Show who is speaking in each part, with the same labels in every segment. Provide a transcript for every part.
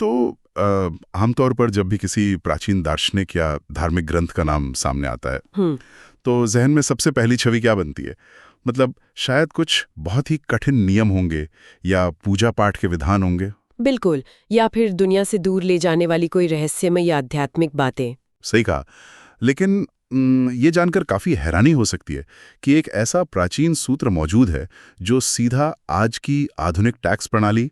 Speaker 1: तो आमतौर पर जब भी किसी प्राचीन दार्शनिक या धार्मिक ग्रंथ का नाम सामने आता है तो जहन में सबसे पहली छवि क्या बनती है? मतलब शायद कुछ बहुत ही कठिन नियम होंगे या पूजा पाठ के विधान होंगे।
Speaker 2: बिल्कुल, या फिर दुनिया से दूर ले जाने वाली कोई रहस्यमय या आध्यात्मिक बातें।
Speaker 1: सही कहा। लेकिन ये जानकर काफी हैरानी हो सकती है कि एक ऐसा प्राचीन सूत्र मौजूद है जो सीधा आज की आधुनिक टैक्स प्रणाली,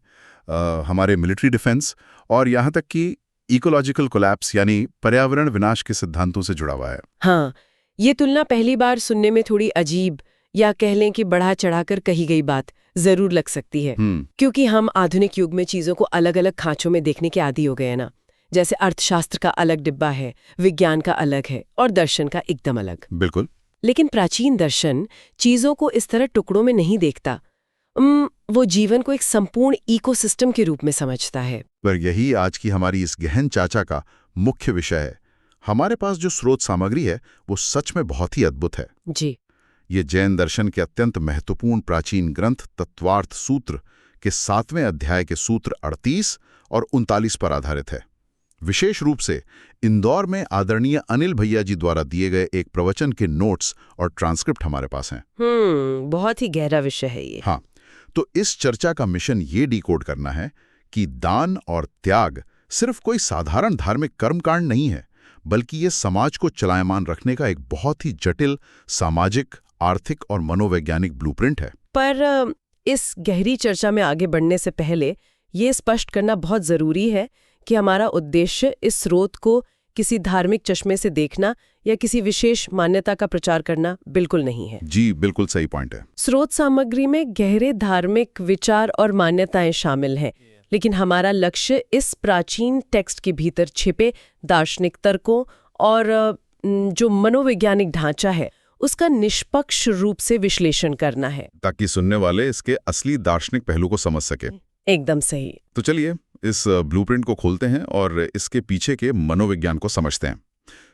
Speaker 1: हमारे मिलिट्री डिफेंस और यहाँ तक कि इकोलॉजिकल कोलैप्स यानी पर्यावरण विनाश के सिद्धांतों से जुड़ा हुआ है।
Speaker 2: हाँ, ये तुलना पहली बार सुनने में थोड़ी अजीब या कह लें कि बढ़ा चढ़ाकर कही गई बात जरूर लग सकती है, क्योंकि हम आधुनिक युग में चीजों को अलग अलग खांचों में देखने के आदी हो गए हैं ना। जैसे अर्थशास्त्र का अलग डिब्बा है, विज्ञान का अलग है और दर्शन का एकदम अलग।
Speaker 1: बिल्कुल।
Speaker 2: लेकिन प्राचीन दर्शन चीजों को इस तरह टुकड़ों में नहीं देखता। वो जीवन को एक संपूर्ण इकोसिस्टम के रूप में समझता है।
Speaker 1: पर यही आज की हमारी इस गहन चर्चा का मुख्य विषय है। हमारे पास जो स्रोत सामग्री है वो सच में बहुत ही अद्भुत है।
Speaker 2: जी।
Speaker 1: ये जैन दर्शन के अत्यंत महत्वपूर्ण प्राचीन ग्रंथ तत्वार्थ सूत्र के 7वें अध्याय के सूत्र 38 और 39 पर आधारित है। विशेष रूप से इंदौर में आदरणीय अनिल भैया जी द्वारा दिए गए एक प्रवचन के नोट्स और ट्रांसक्रिप्ट हमारे पास हैं।
Speaker 2: बहुत ही गहरा विषय है ये।
Speaker 1: हाँ, तो इस चर्चा का मिशन ये डिकोड करना है कि दान और त्याग सिर्फ कोई साधारण धार्मिक कर्मकांड नहीं है, बल्कि ये समाज को चलायमान रखने का एक बहुत ही जटिल सामाजिक, आर्थिक और मनोवैज्ञानिक ब्लूप्रिंट है।
Speaker 2: पर इस गहरी चर्चा में आगे बढ़ने से पहले ये स्पष्ट करना बहुत जरूरी है कि हमारा उद्देश्य इस स्रोत को किसी धार्मिक चश्मे से देखना या किसी विशेष मान्यता का प्रचार करना बिल्कुल नहीं है।
Speaker 1: जी, बिल्कुल सही पॉइंट है।
Speaker 2: स्रोत सामग्री में गहरे धार्मिक विचार और मान्यताएं शामिल हैं, लेकिन हमारा लक्ष्य इस प्राचीन टेक्स्ट के भीतर छिपे दार्शनिक तर्कों और जो मनोवैज्ञानिक ढांचा है उसका निष्पक्ष रूप से विश्लेषण करना है,
Speaker 1: ताकि सुनने वाले इसके असली दार्शनिक पहलू को समझ सके।
Speaker 2: एकदम सही।
Speaker 1: तो चलिए इस ब्लूप्रिंट को खोलते हैं और इसके पीछे के मनोविज्ञान को समझते हैं।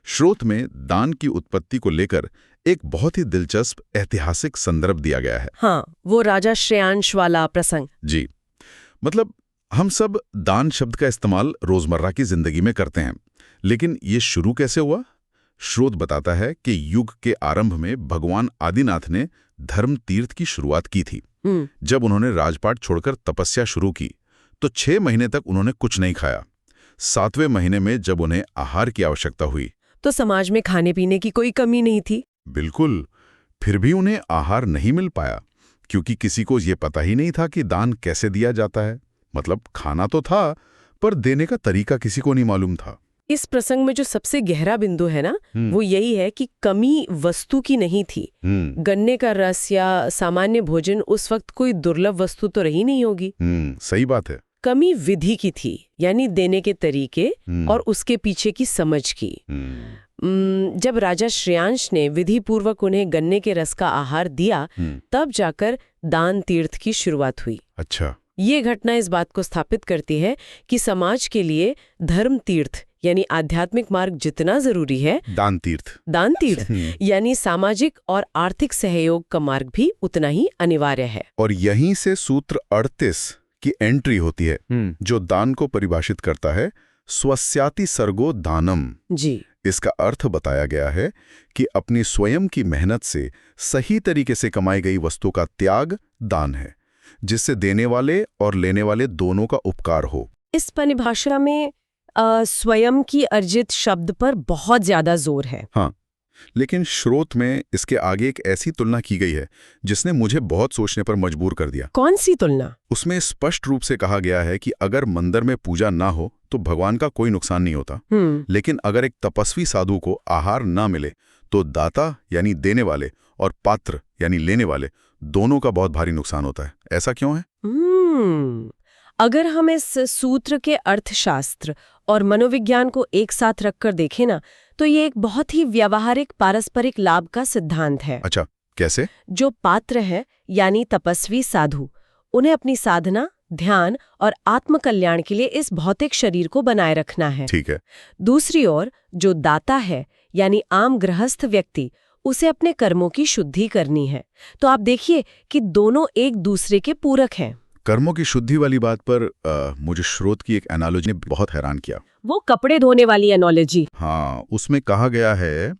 Speaker 1: स्रोत में दान की उत्पत्ति को लेकर एक बहुत ही दिलचस्प ऐतिहासिक संदर्भ दिया गया है।
Speaker 2: हाँ, वो राजा श्रेयांश वाला प्रसंग।
Speaker 1: जी, मतलब हम सब दान शब्द का इस्तेमाल रोजमर्रा की जिंदगी में करते हैं, लेकिन ये शुरू कैसे हुआ? स्रोत बताता है कि युग के आरंभ में भगवान आदिनाथ ने धर्म तीर्थ की शुरुआत की थी। जब उन्होंने राजपाट छोड़कर तपस्या शुरू की तो 6 महीने तक उन्होंने कुछ नहीं खाया। 7वें महीने में जब उन्हें आहार की आवश्यकता हुई
Speaker 2: तो समाज में खाने पीने की कोई कमी नहीं थी।
Speaker 1: बिल्कुल। फिर भी उन्हें आहार नहीं मिल पाया क्योंकि किसी को ये पता ही नहीं था कि दान कैसे दिया जाता है। मतलब खाना तो था पर देने का तरीका किसी को नहीं मालूम था।
Speaker 2: इस प्रसंग में जो सबसे गहरा बिंदु है ना, वो यही है कि कमी वस्तु की नहीं थी। गन्ने का रस या सामान्य भोजन उस वक्त कोई दुर्लभ वस्तु तो रही नहीं होगी।
Speaker 1: सही बात है।
Speaker 2: कमी विधि की थी, यानी देने के तरीके और उसके पीछे की समझ की। जब राजा श्रेयांश ने विधि पूर्वक उन्हें गन्ने के रस का आहार दिया, तब जाकर दान तीर्थ की शुरुआत हुई।
Speaker 1: अच्छा।
Speaker 2: ये घटना इस बात को स्थापित करती है कि समाज के लिए धर्म तीर्थ यानी आध्यात्मिक मार्ग जितना जरूरी है, दान तीर्थ यानी सामाजिक और आर्थिक सहयोग का मार्ग भी उतना ही अनिवार्य है।
Speaker 1: और यहीं से सूत्र 38 की एंट्री होती है, जो दान को परिभाषित करता है, स्वस्याति सर्गो दानम।
Speaker 2: जी।
Speaker 1: इसका अर्थ बताया गया है कि अपनी स्वयं की मेहनत से सही तरीके से कमाई गई वस्तु का त्याग दान है, जिससे देने वाले और लेने वाले दोनों का उपकार हो।
Speaker 2: इस परिभाषा में स्वयं की अर्जित शब्द पर बहुत ज्यादा जोर है।
Speaker 1: हाँ, लेकिन स्रोत में इसके आगे एक ऐसी तुलना की गई है जिसने मुझे बहुत सोचने पर मजबूर कर दिया।
Speaker 2: कौन सी तुलना?
Speaker 1: उसमें स्पष्ट रूप से कहा गया है कि अगर मंदिर में पूजा ना हो तो भगवान का कोई नुकसान नहीं होता, लेकिन अगर एक तपस्वी साधु को आहार ना मिले तो दाता यानी देने वाले और पात्र यानी लेने वाले दोनों का बहुत भारी नुकसान होता है। ऐसा क्यों है?
Speaker 2: अगर हम इस सूत्र के अर्थशास्त्र और मनोविज्ञान को एक साथ रखकर देखें ना, तो ये एक बहुत ही व्यावहारिक पारस्परिक लाभ का सिद्धांत है।
Speaker 1: अच्छा, कैसे?
Speaker 2: जो पात्र है यानी तपस्वी साधु, उन्हें अपनी साधना, ध्यान और आत्मकल्याण के लिए इस भौतिक शरीर को बनाए रखना है।
Speaker 1: ठीक है।
Speaker 2: दूसरी ओर जो दाता है यानी आम गृहस्थ व्यक्ति, उसे अपने कर्मों की शुद्धि करनी है। तो आप देखिए कि दोनों एक दूसरे के पूरक हैं।
Speaker 1: कर्मों की शुद्धि वाली बात पर मुझे स्रोत की एक एनालॉजी ने बहुत हैरान किया।
Speaker 2: वो कपड़े धोने वाली एनोलॉजी।
Speaker 1: हाँ, उसमें कहा गया है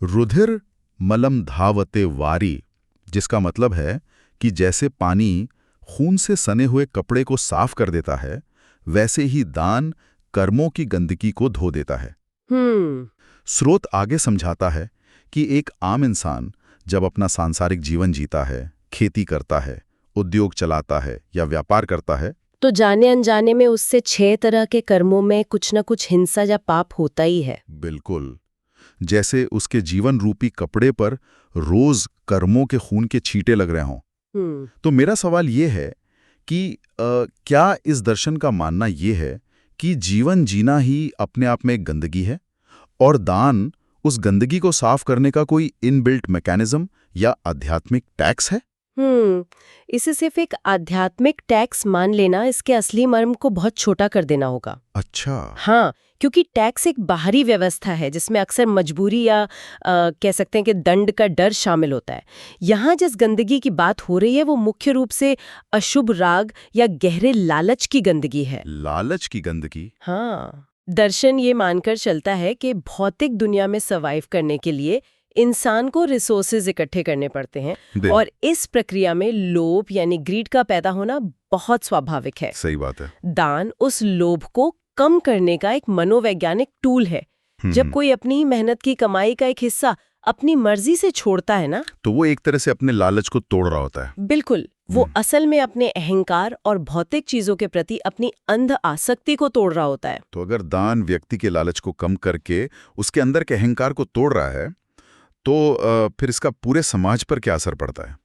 Speaker 1: रुधिर मलम धावते वारी, जिसका मतलब है कि जैसे पानी खून से सने हुए कपड़े को साफ कर देता है, वैसे ही दान कर्मों की गंदगी को धो देता है। स्रोत आगे समझाता है कि एक आम इंसान जब अपना सांसारिक जीवन जीता है, खेती करता है, उद्योग चलाता है या व्यापार करता है,
Speaker 2: तो जाने अनजाने में उससे 6 तरह के कर्मों में कुछ न कुछ हिंसा या पाप होता ही है।
Speaker 1: बिल्कुल, जैसे उसके जीवन रूपी कपड़े पर रोज कर्मों के खून के छींटे लग रहे हों। तो मेरा सवाल ये है कि क्या इस दर्शन का मानना ये है कि जीवन जीना ही अपने आप में एक गंदगी है और दान उस गंदगी को साफ करने का कोई इनबिल्ट मैकेनिज्म या आध्यात्मिक टैक्स है?
Speaker 2: इसे सिर्फ एक आध्यात्मिक टैक्स मान लेना इसके असली मर्म को बहुत छोटा कर देना होगा।
Speaker 1: अच्छा।
Speaker 2: हाँ, क्योंकि टैक्स एक बाहरी व्यवस्था है जिसमें अक्सर मजबूरी या कह सकते हैं कि दंड का डर शामिल होता है। यहाँ जिस गंदगी की बात हो रही है वो मुख्य रूप से अशुभ राग या गहरे लालच की गंदगी है।
Speaker 1: लालच की गंदगी?
Speaker 2: हाँ, दर्शन ये मानकर चलता है कि भौतिक दुनिया में सर्वाइव करने के लिए इंसान को रिसोर्सेज इकट्ठे करने पड़ते हैं और इस प्रक्रिया में लोभ यानी ग्रीड का पैदा होना बहुत स्वाभाविक है।
Speaker 1: सही बात है।
Speaker 2: दान उस लोभ को कम करने का एक मनोवैज्ञानिक टूल है। जब कोई अपनी ही मेहनत की कमाई का एक हिस्सा अपनी मर्जी से छोड़ता है ना,
Speaker 1: तो वो एक तरह से अपने लालच को तोड़ रहा होता है।
Speaker 2: बिल्कुल, वो असल में अपने अहंकार और भौतिक चीजों के प्रति अपनी अंध आसक्ति को तोड़ रहा होता है।
Speaker 1: तो अगर दान व्यक्ति के लालच को कम करके उसके अंदर के अहंकार को तोड़ रहा है, तो फिर इसका पूरे समाज पर क्या असर पड़ता है?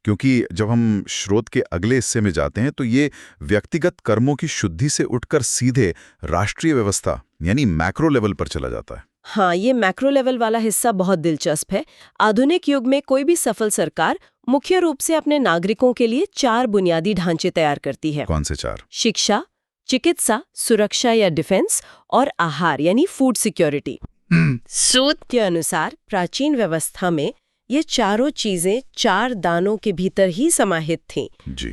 Speaker 1: क्योंकि जब हम स्रोत के अगले हिस्से में जाते हैं तो ये व्यक्तिगत कर्मों की शुद्धि से उठकर सीधे राष्ट्रीय व्यवस्था यानी मैक्रो लेवल पर चला जाता है।
Speaker 2: हाँ, ये मैक्रो लेवल वाला हिस्सा बहुत दिलचस्प है। आधुनिक युग में कोई भी सफल सरकार मुख्य रूप से अपने नागरिकों के लिए 4 बुनियादी ढांचे तैयार करती है।
Speaker 1: कौन से 4?
Speaker 2: शिक्षा, चिकित्सा, सुरक्षा या डिफेंस और आहार यानी फूड सिक्योरिटी। स्रोत के अनुसार प्राचीन व्यवस्था में ये चारों चीजें 4 दानों के भीतर ही समाहित थीं।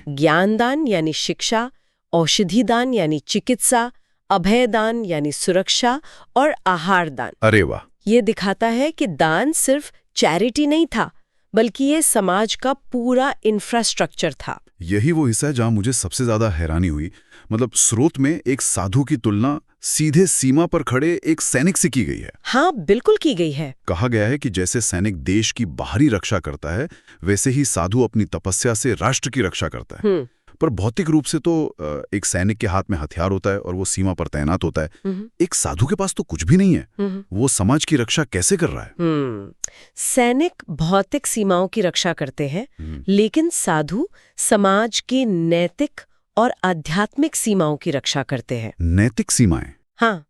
Speaker 2: ज्ञान दान यानी शिक्षा, औषधि दान यानी चिकित्सा, अभय दान यानी सुरक्षा और आहार दान।
Speaker 1: अरे वाह!
Speaker 2: ये दिखाता है कि दान सिर्फ चैरिटी नहीं था, बल्कि ये समाज का पूरा इंफ्रास्ट्रक्चर था।
Speaker 1: यही वो हिस्सा है जहां मुझे सबसे ज्यादा हैरानी हुई। मतलब स्रोत में एक साधु की तुलना सीधे सीमा पर खड़े एक सैनिक से की गई है।
Speaker 2: हाँ, बिल्कुल की गई है।
Speaker 1: कहा गया है कि जैसे सैनिक देश की बाहरी रक्षा करता है, वैसे ही साधु अपनी तपस्या से राष्ट्र की रक्षा करता है। पर भौतिक रूप से तो एक सैनिक के हाथ में हथियार होता है और वो सीमा पर तैनात होता है। एक साधु के पास तो कुछ भी नहीं है। वो समाज की रक्षा कैसे कर रहा है?
Speaker 2: सैनिक भौतिक सीमाओं की रक्षा करते हैं, लेकिन साधु समाज की नैतिक और आध्यात्मिक सीमाओं की रक्षा करते हैं।
Speaker 1: नैतिक सीमाएं?
Speaker 2: हाँ,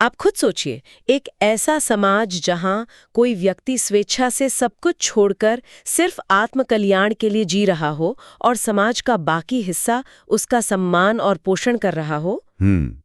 Speaker 2: आप खुद सोचिए, एक ऐसा समाज जहां कोई व्यक्ति स्वेच्छा से सब कुछ छोड़कर सिर्फ आत्म कल्याण के लिए जी रहा हो और समाज का बाकी हिस्सा उसका सम्मान और पोषण कर रहा हो,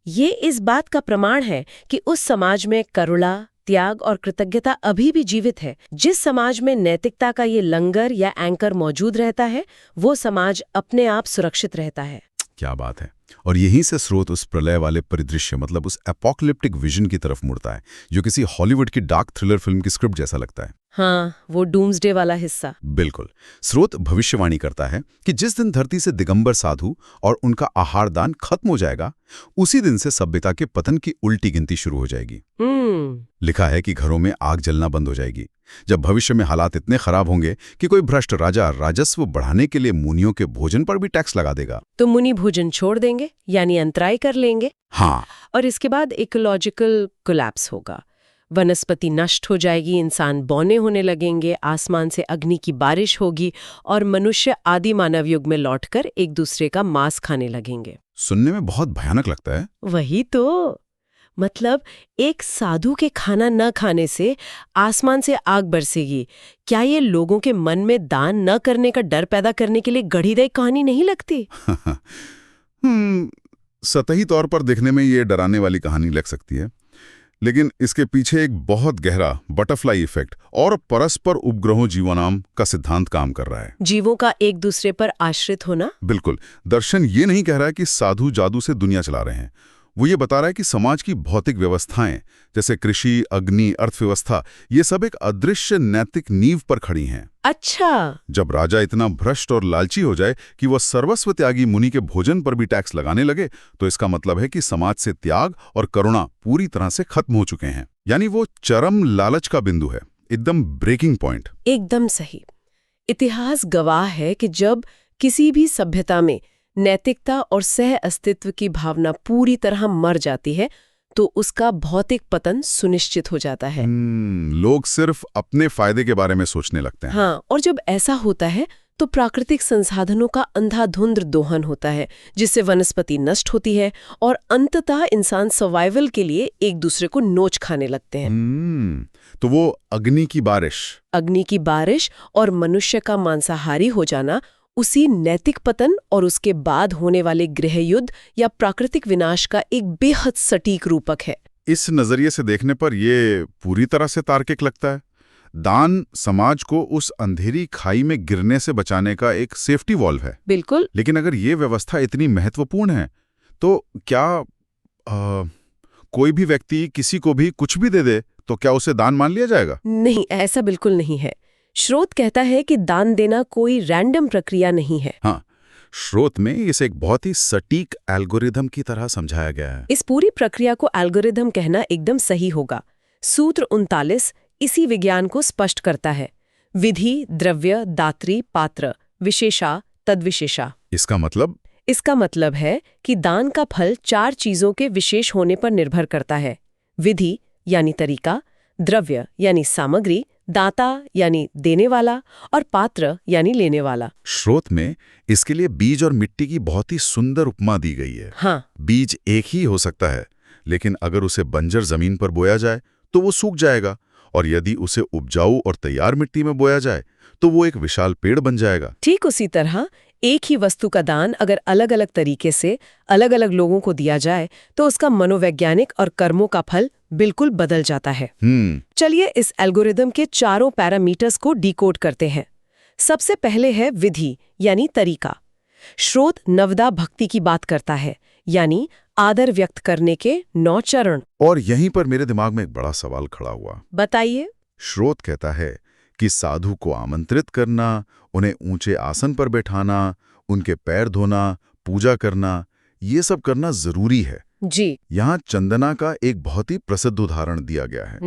Speaker 2: ये इस बात का प्रमाण है कि उस समाज में करुणा, त्याग और कृतज्ञता अभी भी जीवित है। जिस समाज में नैतिकता का ये लंगर या एंकर मौजूद रहता है, वो समाज अपने आप सुरक्षित रहता है।
Speaker 1: क्या बात है। और यहीं से स्रोत उस प्रलय वाले परिदृश्य मतलब उस एपोकलिप्टिक विजन की तरफ मुड़ता है, जो किसी हॉलीवुड की डार्क थ्रिलर फिल्म की स्क्रिप्ट जैसा लगता है।
Speaker 2: हाँ, वो डूम्सडे वाला हिस्सा।
Speaker 1: बिल्कुल। स्रोत भविष्यवाणी करता है कि जिस दिन धरती से दिगंबर साधु और उनका आहार दान खत्म हो जाएगा, उसी दिन से सभ्यता के पतन की उल्टी गिनती शुरू हो जाएगी। लिखा है कि घरों में आग जलना बंद हो जाएगी। जब भविष्य में हालात इतने खराब होंगे कि कोई भ्रष्ट राजा राजस्व बढ़ाने के लिए मुनियों के भोजन पर भी टैक्स लगा देगा,
Speaker 2: तो मुनि भोजन छोड़ देंगे यानी अंतराय कर लेंगे।
Speaker 1: हाँ,
Speaker 2: और इसके बाद इकोलॉजिकल कोलैप्स होगा। वनस्पति नष्ट हो जाएगी, इंसान बौने होने लगेंगे, आसमान से अग्नि की बारिश होगी और मनुष्य आदि मानव युग में लौटकर एक दूसरे का मांस खाने लगेंगे।
Speaker 1: सुनने में बहुत भयानक लगता है।
Speaker 2: वही तो, मतलब एक साधु के खाना न खाने से आसमान से आग बरसेगी। क्या ये लोगों के मन में दान न करने का डर पैदा करने के लिए गढ़ी गई कहानी नहीं लगती?
Speaker 1: सतही तौर पर देखने में ये डराने वाली कहानी लग सकती है, लेकिन इसके पीछे एक बहुत गहरा बटरफ्लाई इफेक्ट और परस्पर उपग्रहों जीवनाम का सिद्धांत काम कर रहा है।
Speaker 2: जीवों का एक दूसरे पर आश्रित होना।
Speaker 1: बिल्कुल। दर्शन ये नहीं कह रहा है कि साधु जादू से दुनिया चला रहे हैं। वो ये बता रहा है कि समाज की भौतिक व्यवस्थाएं जैसे कृषि, अग्नि, अर्थव्यवस्था, ये सब एक अदृश्य नैतिक नींव पर खड़ी हैं।
Speaker 2: अच्छा।
Speaker 1: जब राजा इतना भ्रष्ट और लालची हो जाए कि वह सर्वस्व त्यागी मुनि के भोजन पर भी टैक्स लगाने लगे, तो इसका मतलब है कि समाज से त्याग और करुणा पूरी तरह से खत्म हो चुके हैं। यानी वो चरम लालच का बिंदु है, एकदम ब्रेकिंग पॉइंट।
Speaker 2: एकदम सही। इतिहास गवाह है कि जब किसी भी सभ्यता में नैतिकता और सह अस्तित्व की भावना पूरी तरह मर जाती है तो उसका भौतिक पतन सुनिश्चित हो जाता है।
Speaker 1: लोग सिर्फ अपने फायदे के बारे में सोचने लगते हैं।
Speaker 2: हाँ, और जब ऐसा होता है तो प्राकृतिक संसाधनों का अंधाधुंध दोहन होता है, जिससे वनस्पति नष्ट होती है और अंततः इंसान सर्वाइवल के लिए एक दूसरे को नोच खाने लगते हैं।
Speaker 1: तो वो अग्नि की बारिश और मनुष्य का मांसाहारी हो जाना उसी नैतिक पतन और उसके बाद होने वाले गृहयुद्ध या प्राकृतिक विनाश का एक बेहद सटीक रूपक है। इस नजरिए से देखने पर यह पूरी तरह से तार्किक लगता है। दान समाज को उस अंधेरी खाई में गिरने से बचाने का एक सेफ्टी वॉल्व है।
Speaker 2: बिल्कुल।
Speaker 1: लेकिन अगर ये व्यवस्था इतनी महत्वपूर्ण है तो क्या कोई भी व्यक्ति किसी को भी कुछ भी दे दे तो क्या उसे दान मान लिया जाएगा?
Speaker 2: नहीं, ऐसा बिल्कुल नहीं है। स्रोत कहता है कि दान देना कोई रैंडम प्रक्रिया नहीं है।
Speaker 1: हाँ, स्रोत में इसे एक बहुत ही सटीक एल्गोरिथम की तरह समझाया गया है।
Speaker 2: इस पूरी प्रक्रिया को एल्गोरिथम कहना एकदम सही होगा। सूत्र 39 इसी विज्ञान को स्पष्ट करता है। विधि, द्रव्य, दात्री, पात्र, विशेषा, तद्विशेषा।
Speaker 1: इसका मतलब
Speaker 2: है कि दान का फल 4 चीजों के विशेष होने पर निर्भर करता है। विधि यानी तरीका, द्रव्य यानी सामग्री, दाता यानी देने वाला और पात्र यानी लेने वाला।
Speaker 1: स्रोत में इसके लिए बीज और मिट्टी की बहुत ही सुंदर उपमा दी गई है।
Speaker 2: हाँ।
Speaker 1: बीज एक ही हो सकता है, लेकिन अगर उसे बंजर जमीन पर बोया जाए तो वो सूख जाएगा, और यदि उसे उपजाऊ और तैयार मिट्टी में बोया जाए तो वो एक विशाल पेड़ बन जाएगा।
Speaker 2: ठीक उसी तरह एक ही वस्तु का दान अगर अलग अलग तरीके से अलग अलग लोगों को दिया जाए तो उसका मनोवैज्ञानिक और कर्मों का फल बिल्कुल बदल जाता है। चलिए इस एल्गोरिदम के चारों पैरामीटर्स को डिकोड करते हैं। सबसे पहले है विधि यानी तरीका। स्रोत नवदा भक्ति की बात करता है, यानी आदर व्यक्त करने के 9 चरण।
Speaker 1: और यहीं पर मेरे दिमाग में एक बड़ा सवाल खड़ा हुआ।
Speaker 2: बताइए।
Speaker 1: स्रोत कहता है कि साधु को आमंत्रित करना, उन्हें ऊंचे आसन पर बैठाना, उनके पैर धोना, पूजा करना, ये सब करना जरूरी है।
Speaker 2: जी।
Speaker 1: यहाँ चंदना का एक बहुत ही प्रसिद्ध उदाहरण दिया गया है।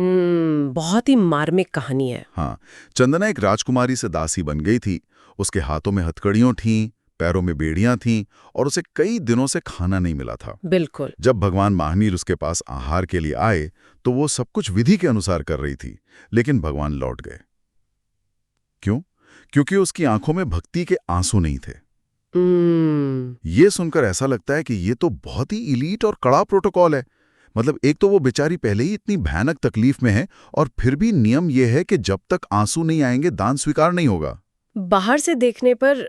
Speaker 2: बहुत ही मार्मिक कहानी है।
Speaker 1: हाँ, चंदना एक राजकुमारी से दासी बन गई थी। उसके हाथों में हथकड़ियों थीं, पैरों में बेड़ियां थीं और उसे कई दिनों से खाना नहीं मिला था।
Speaker 2: बिल्कुल।
Speaker 1: जब भगवान महावीर उसके पास आहार के लिए आए तो वो सब कुछ विधि के अनुसार कर रही थी, लेकिन भगवान लौट गए। क्यों? क्योंकि उसकी आंखों में भक्ति के आंसू नहीं थे। ये सुनकर ऐसा लगता है कि ये तो बहुत ही इलीट और कड़ा प्रोटोकॉल है। मतलब एक तो वो बेचारी पहले ही इतनी भयानक तकलीफ में है और फिर भी नियम ये है कि जब तक आंसू नहीं आएंगे दान स्वीकार नहीं होगा।
Speaker 2: बाहर से देखने पर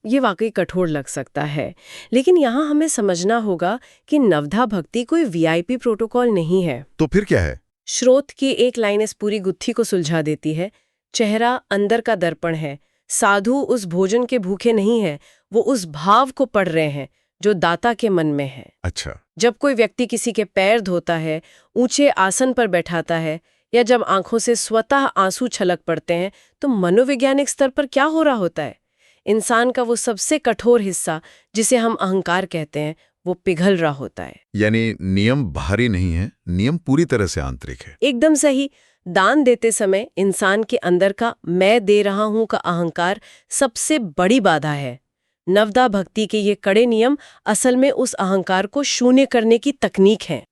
Speaker 2: ये वाकई कठोर लग सकता है, लेकिन यहाँ हमें समझना होगा कि नवधा भक्ति कोई वीआईपी प्रोटोकॉल नहीं है।
Speaker 1: तो फिर क्या है?
Speaker 2: स्रोत की एक लाइन इस पूरी गुत्थी को सुलझा देती है। चेहरा अंदर का दर्पण है। साधु उस भोजन के भूखे नहीं है, वो उस भाव को पढ़ रहे हैं जो दाता के मन में है।
Speaker 1: अच्छा।
Speaker 2: जब कोई व्यक्ति किसी के पैर धोता है, ऊंचे आसन पर बैठाता है, या जब आंखों से स्वतः आंसू छलक पड़ते हैं, तो मनोवैज्ञानिक स्तर पर क्या हो रहा होता है? इंसान का वो सबसे कठोर हिस्सा जिसे हम अहंकार कहते हैं, वो पिघल रहा होता है।
Speaker 1: यानी नियम बाहरी नहीं है, नियम पूरी तरह से आंतरिक है।
Speaker 2: एकदम सही। दान देते समय इंसान के अंदर का मैं दे रहा हूं का अहंकार सबसे बड़ी बाधा है। नवदा भक्ति के ये कड़े नियम असल में उस अहंकार को शून्य करने की तकनीक है।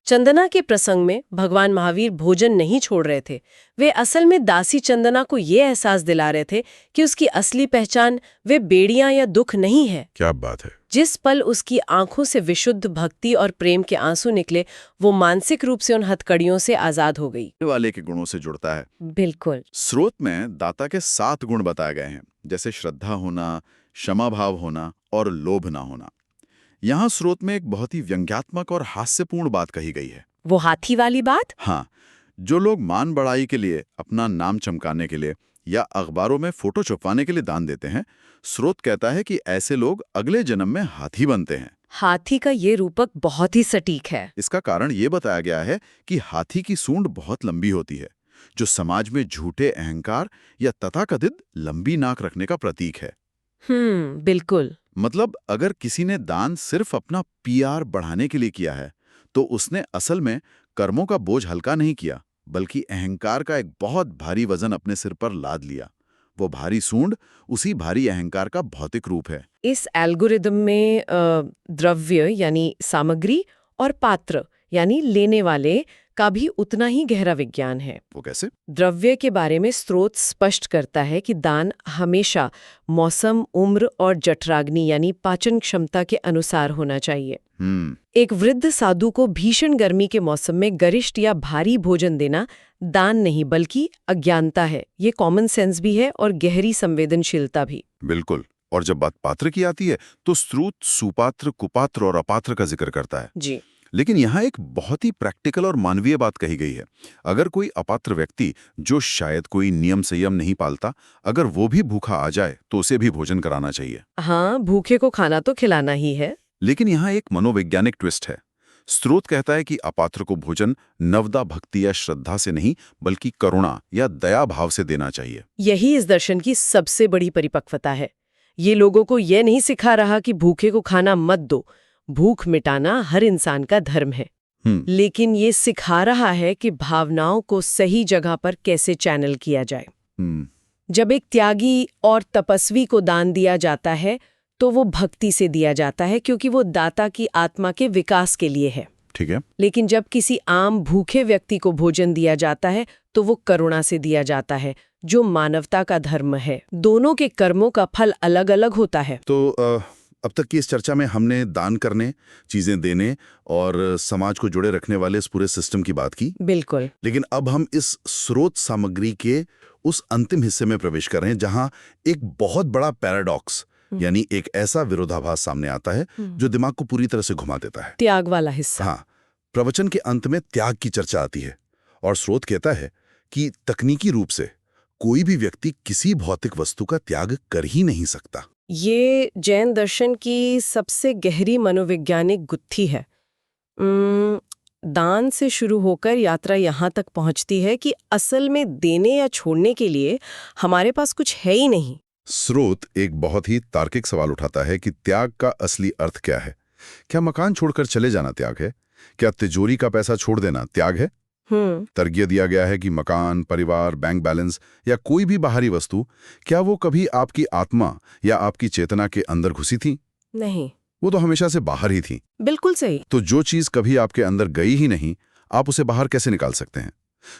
Speaker 2: चंदना के प्रसंग में भगवान महावीर भोजन नहीं छोड़ रहे थे। वे असल में दासी चंदना को ये एहसास दिला रहे थे कि उसकी असली पहचान वे बेड़ियां या दुख नहीं है।
Speaker 1: क्या बात है।
Speaker 2: जिस पल उसकी आंखों से विशुद्ध भक्ति और प्रेम के आंसू निकले, वो मानसिक रूप से उन हथकड़ियों से आजाद हो गई।
Speaker 1: वाले के गुणों से जुड़ता है।
Speaker 2: बिल्कुल।
Speaker 1: स्रोत में दाता के 7 गुण बताए गए हैं, जैसे श्रद्धा होना, क्षमा भाव होना और लोभ ना होना। यहाँ स्रोत में एक बहुत ही व्यंग्यात्मक और हास्यपूर्ण बात कही गई है।
Speaker 2: वो हाथी वाली बात?
Speaker 1: हाँ, जो लोग मान बढ़ाई के लिए, अपना नाम चमकाने के लिए या अखबारों में फोटो छुपवाने के लिए दान देते हैं, स्रोत कहता है कि ऐसे लोग अगले जन्म में हाथी बनते हैं।
Speaker 2: हाथी का ये रूपक बहुत ही सटीक है।
Speaker 1: इसका कारण ये बताया गया है कि हाथी की सूंड बहुत लंबी होती है, जो समाज में झूठे अहंकार या तथाकथित लंबी नाक रखने का प्रतीक है।
Speaker 2: बिल्कुल।
Speaker 1: मतलब अगर किसी ने दान सिर्फ अपना पीआर बढ़ाने के लिए किया है, तो उसने असल में कर्मों का बोझ हल्का नहीं किया, बल्कि अहंकार का एक बहुत भारी वजन अपने सिर पर लाद लिया। वो भारी सूंड उसी भारी अहंकार का भौतिक रूप है।
Speaker 2: इस एल्गोरिदम में द्रव्य यानी सामग्री और पात्र यानी लेने वाले का भी उतना ही गहरा विज्ञान है।
Speaker 1: वो कैसे?
Speaker 2: द्रव्य के बारे में स्रोत स्पष्ट करता है कि दान हमेशा मौसम, उम्र और जठराग्नि यानी पाचन क्षमता के अनुसार होना चाहिए। एक वृद्ध साधु को भीषण गर्मी के मौसम में गरिष्ठ या भारी भोजन देना दान नहीं बल्कि अज्ञानता है। ये कॉमन सेंस भी है और गहरी संवेदनशीलता भी।
Speaker 1: बिल्कुल। और जब बात पात्र की आती है तो स्रोत सुपात्र, कुपात्र और अपात्र का जिक्र करता है
Speaker 2: जी।
Speaker 1: लेकिन यहाँ एक बहुत ही प्रैक्टिकल और मानवीय बात कही गई है। अगर कोई अपात्र व्यक्ति, जो शायद कोई नियम संयम नहीं पालता, अगर वो भी भूखा आ जाए तो उसे भी भोजन कराना चाहिए।
Speaker 2: हाँ, भूखे को खाना तो खिलाना ही है।
Speaker 1: लेकिन यहाँ एक मनोवैज्ञानिक ट्विस्ट है। स्रोत कहता है कि अपात्र को भोजन नवदा भक्ति या श्रद्धा से नहीं बल्कि करुणा या दया भाव से देना चाहिए।
Speaker 2: यही इस दर्शन की सबसे बड़ी परिपक्वता है। ये लोगों को ये नहीं सिखा रहा कि भूखे को खाना मत दो, भूख मिटाना हर इंसान का धर्म है। लेकिन ये सिखा रहा है कि भावनाओं को सही जगह पर कैसे चैनल किया जाए। जब एक त्यागी और तपस्वी को दान दिया जाता है तो वो भक्ति से दिया जाता है क्योंकि वो दाता की आत्मा के विकास के लिए है।
Speaker 1: ठीक है।
Speaker 2: लेकिन जब किसी आम भूखे व्यक्ति को भोजन दिया जाता है तो वो करुणा से दिया जाता है, जो मानवता का धर्म है। दोनों के कर्मों का फल अलग अलग होता है।
Speaker 1: तो अब तक की इस चर्चा में हमने दान करने, चीजें देने और समाज को जुड़े रखने वाले इस पूरे सिस्टम की बात की।
Speaker 2: बिल्कुल।
Speaker 1: लेकिन अब हम इस स्रोत सामग्री के उस अंतिम हिस्से में प्रवेश कर रहे हैं जहां एक बहुत बड़ा पैराडॉक्स यानी एक ऐसा विरोधाभास सामने आता है जो दिमाग को पूरी तरह से घुमा देता है।
Speaker 2: त्याग वाला हिस्सा।
Speaker 1: हाँ, प्रवचन के अंत में त्याग की चर्चा आती है और स्रोत कहता है कि तकनीकी रूप से कोई भी व्यक्ति किसी भौतिक वस्तु का त्याग कर ही नहीं सकता।
Speaker 2: ये जैन दर्शन की सबसे गहरी मनोवैज्ञानिक गुत्थी है। दान से शुरू होकर यात्रा यहाँ तक पहुँचती है कि असल में देने या छोड़ने के लिए हमारे पास कुछ है ही नहीं।
Speaker 1: स्रोत एक बहुत ही तार्किक सवाल उठाता है कि त्याग का असली अर्थ क्या है। क्या मकान छोड़कर चले जाना त्याग है? क्या तिजोरी का पैसा छोड़ देना त्याग है? तर्कीय दिया गया है कि मकान, परिवार, बैंक बैलेंस या कोई भी बाहरी वस्तु, क्या वो कभी आपकी आत्मा या आपकी चेतना के अंदर घुसी थी?
Speaker 2: नहीं,
Speaker 1: वो तो हमेशा से बाहर ही थी।
Speaker 2: बिल्कुल सही।
Speaker 1: तो जो चीज कभी आपके अंदर गई ही नहीं, आप उसे बाहर कैसे निकाल सकते हैं?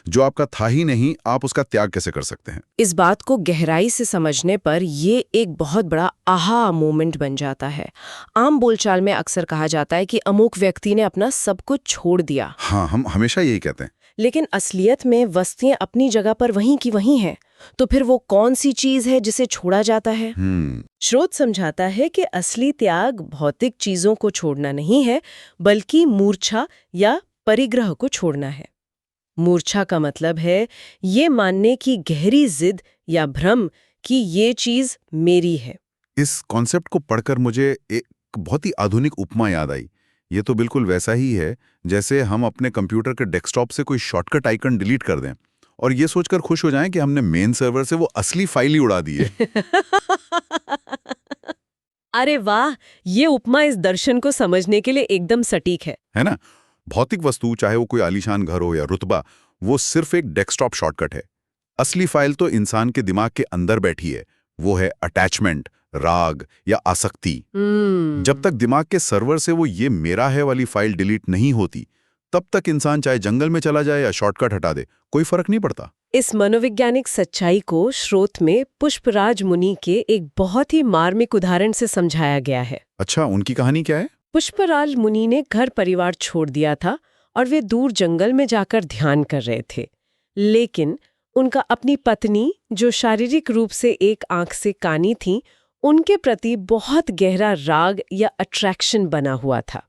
Speaker 1: जो आपका था ही नहीं, आप उसका त्याग कैसे कर सकते हैं?
Speaker 2: इस बात को गहराई से समझने पर ये एक बहुत बड़ा आहा मोमेंट बन जाता है। आम बोलचाल में अक्सर कहा जाता है कि अमुक व्यक्ति ने अपना सब कुछ छोड़ दिया।
Speaker 1: हाँ, हम हमेशा यही कहते हैं।
Speaker 2: लेकिन असलियत में वस्तुएं अपनी जगह पर वहीं की वहीं हैं। तो फिर वो कौन सी चीज है जिसे छोड़ा जाता है? स्रोत समझाता है कि असली त्याग भौतिक चीजों को छोड़ना नहीं है, बल्कि मूर्छा या परिग्रह को छोड़ना है। मूर्छा का मतलब है ये मानने की गहरी जिद या भ्रम कि ये चीज मेरी है।
Speaker 1: इस कॉन्सेप्ट को पढ़कर मुझे एक बहुत ही आधुनिक उपमा याद आई। ये तो बिल्कुल वैसा ही है जैसे हम अपने कंप्यूटर के डेस्कटॉप से कोई शॉर्टकट आइकन डिलीट कर दें और ये सोचकर खुश हो जाएं कि हमने मेन सर्वर से वो असली फाइल ही उड़ा दी है।
Speaker 2: अरे वाह, ये उपमा इस दर्शन को समझने के लिए एकदम सटीक है
Speaker 1: ना? भौतिक वस्तु, चाहे वो कोई आलीशान घर हो या रुतबा, वो सिर्फ एक डेस्कटॉप शॉर्टकट है। असली फाइल तो इंसान के दिमाग के अंदर बैठी है। वो है अटैचमेंट, राग या आसक्ति। जब तक दिमाग के सर्वर से वो ये मेरा है वाली फाइल डिलीट नहीं होती, तब तक इंसान चाहे जंगल में चला जाए या शॉर्टकट हटा दे, कोई फर्क नहीं पड़ता।
Speaker 2: इस मनोवैज्ञानिक सच्चाई को स्रोत में पुष्पराज मुनि के एक बहुत ही मार्मिक उदाहरण से समझाया गया है।
Speaker 1: अच्छा, उनकी कहानी क्या है?
Speaker 2: पुष्पराज मुनि ने घर परिवार छोड़ दिया था और वे दूर जंगल में जाकर ध्यान कर रहे थे। लेकिन उनका अपनी पत्नी, जो शारीरिक रूप से एक आंख से कानी थी, उनके प्रति बहुत गहरा राग या अट्रैक्शन बना हुआ था।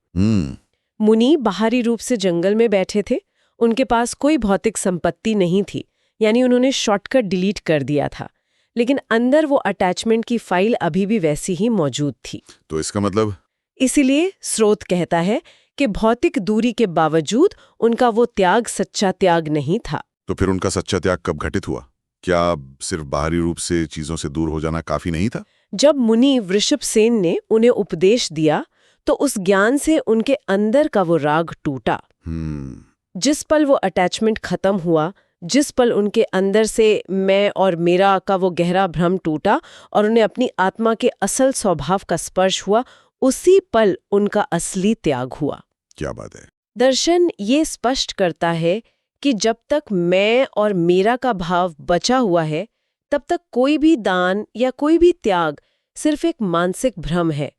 Speaker 2: मुनि बाहरी रूप से जंगल में बैठे थे, उनके पास कोई भौतिक संपत्ति नहीं थी, यानी उन्होंने शॉर्टकट डिलीट कर दिया था, लेकिन अंदर वो अटैचमेंट की फाइल अभी भी वैसी ही मौजूद थी।
Speaker 1: तो इसका मतलब?
Speaker 2: इसीलिए स्रोत कहता है कि भौतिक दूरी के बावजूद उनका वो त्याग सच्चा त्याग नहीं था।
Speaker 1: तो फिर उनका सच्चा त्याग कब घटित हुआ? क्या सिर्फ बाहरी रूप से चीजों से दूर हो जाना काफी नहीं था?
Speaker 2: जब मुनि वृषभसेन ने उन्हें उपदेश दिया तो उस ज्ञान से उनके अंदर का वो राग टूटा। जिस पल वो अटैचमेंट खत्म हुआ, जिस पल उनके अंदर से मैं और मेरा का वो गहरा भ्रम टूटा और उन्हें अपनी आत्मा के असल स्वभाव का स्पर्श हुआ, उसी पल उनका असली त्याग हुआ।
Speaker 1: क्या बात है!
Speaker 2: दर्शन ये स्पष्ट करता है कि जब तक मैं और मेरा का भाव बचा हुआ है, तब तक कोई भी दान या कोई भी त्याग सिर्फ एक मानसिक भ्रम है।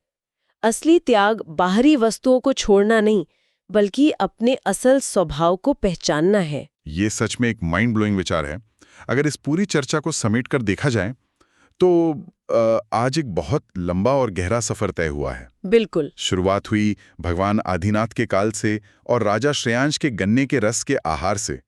Speaker 2: असली त्याग बाहरी वस्तुओं को छोड़ना नहीं, बल्कि अपने असल स्वभाव को पहचानना है।
Speaker 1: ये सच में एक माइंड ब्लोइंग विचार है। अगर इस पूरी चर्चा को समेटकर देखा जाए तो आज एक बहुत लंबा और गहरा सफर तय हुआ है।
Speaker 2: बिल्कुल।
Speaker 1: शुरुआत हुई भगवान आदिनाथ के काल से और राजा श्रेयांश के गन्ने के रस के आहार से।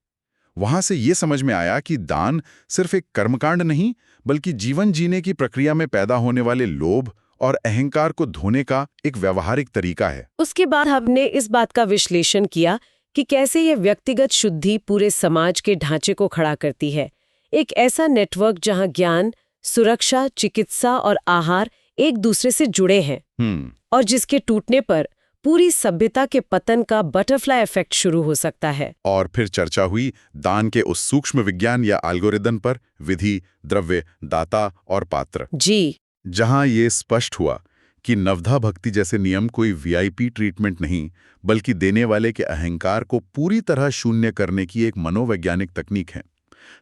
Speaker 1: वहां से ये समझ में आया कि दान सिर्फ एक कर्मकांड नहीं, बल्कि जीवन जीने की प्रक्रिया में पैदा होने वाले लोभ और अहंकार को धोने का एक व्यवहारिक तरीका है।
Speaker 2: उसके बाद हमने इस बात का विश्लेषण किया कि कैसे ये व्यक्तिगत शुद्धि पूरे समाज के ढांचे को खड़ा करती है। एक ऐसा नेटवर्क जहां ज्ञान, सुरक्षा, चिकित्सा और आहार एक दूसरे से जुड़े हैं और जिसके टूटने पर पूरी सभ्यता के पतन का बटरफ्लाई इफेक्ट शुरू हो सकता है।
Speaker 1: और फिर चर्चा हुई दान के उस सूक्ष्म विज्ञान या एल्गोरिदम पर, विधि, द्रव्य, दाता और पात्र।
Speaker 2: जी।
Speaker 1: जहां ये स्पष्ट हुआ कि नवधा भक्ति जैसे नियम कोई वीआईपी ट्रीटमेंट नहीं, बल्कि देने वाले के अहंकार को पूरी तरह शून्य करने की एक मनोवैज्ञानिक तकनीक है,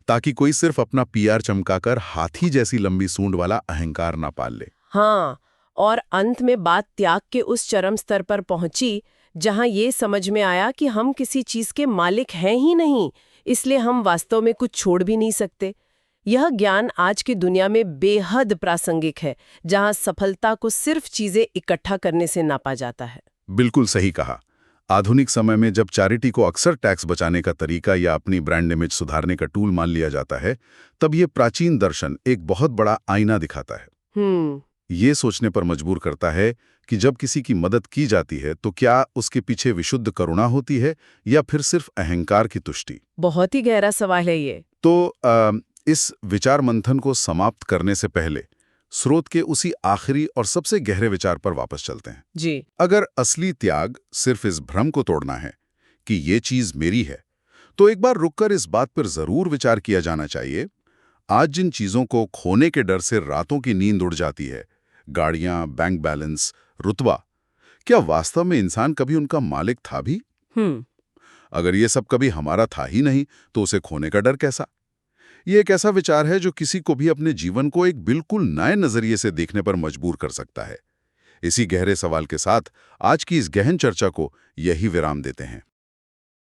Speaker 1: ताकि कोई सिर्फ अपना पीआर चमकाकर हाथी जैसी लंबी सूंड वाला अहंकार ना पाल ले।
Speaker 2: हाँ, और अंत में बात त्याग के उस चरम स्तर पर पहुंची जहां ये समझ में आया कि हम किसी चीज के मालिक हैं ही नहीं, इसलिए हम वास्तव में कुछ छोड़ भी नहीं सकते। यह ज्ञान आज की दुनिया में बेहद प्रासंगिक है, जहां सफलता को सिर्फ चीजें इकट्ठा करने से नापा जाता है।
Speaker 1: बिल्कुल सही कहा। आधुनिक समय में जब चैरिटी को अक्सर टैक्स बचाने का तरीका या अपनी ब्रांड इमेज सुधारने का टूल मान लिया जाता है, तब ये प्राचीन दर्शन एक बहुत बड़ा आईना दिखाता है। ये सोचने पर मजबूर करता है कि जब किसी की मदद की जाती है तो क्या उसके पीछे विशुद्ध करुणा होती है या फिर सिर्फ अहंकार की तुष्टि?
Speaker 2: बहुत ही गहरा सवाल है ये।
Speaker 1: तो इस विचार मंथन को समाप्त करने से पहले स्रोत के उसी आखिरी और सबसे गहरे विचार पर वापस चलते हैं।
Speaker 2: जी।
Speaker 1: अगर असली त्याग सिर्फ इस भ्रम को तोड़ना है कि ये चीज मेरी है, तो एक बार रुककर इस बात पर जरूर विचार किया जाना चाहिए। आज जिन चीजों को खोने के डर से रातों की नींद उड़ जाती है, गाड़ियां, बैंक बैलेंस, रुतबा, क्या वास्तव में इंसान कभी उनका मालिक था भी? अगर ये सब कभी हमारा था ही नहीं, तो उसे खोने का डर कैसा? ये एक ऐसा विचार है जो किसी को भी अपने जीवन को एक बिल्कुल नए नजरिए से देखने पर मजबूर कर सकता है। इसी गहरे सवाल के साथ आज की इस गहन चर्चा को यही विराम देते हैं।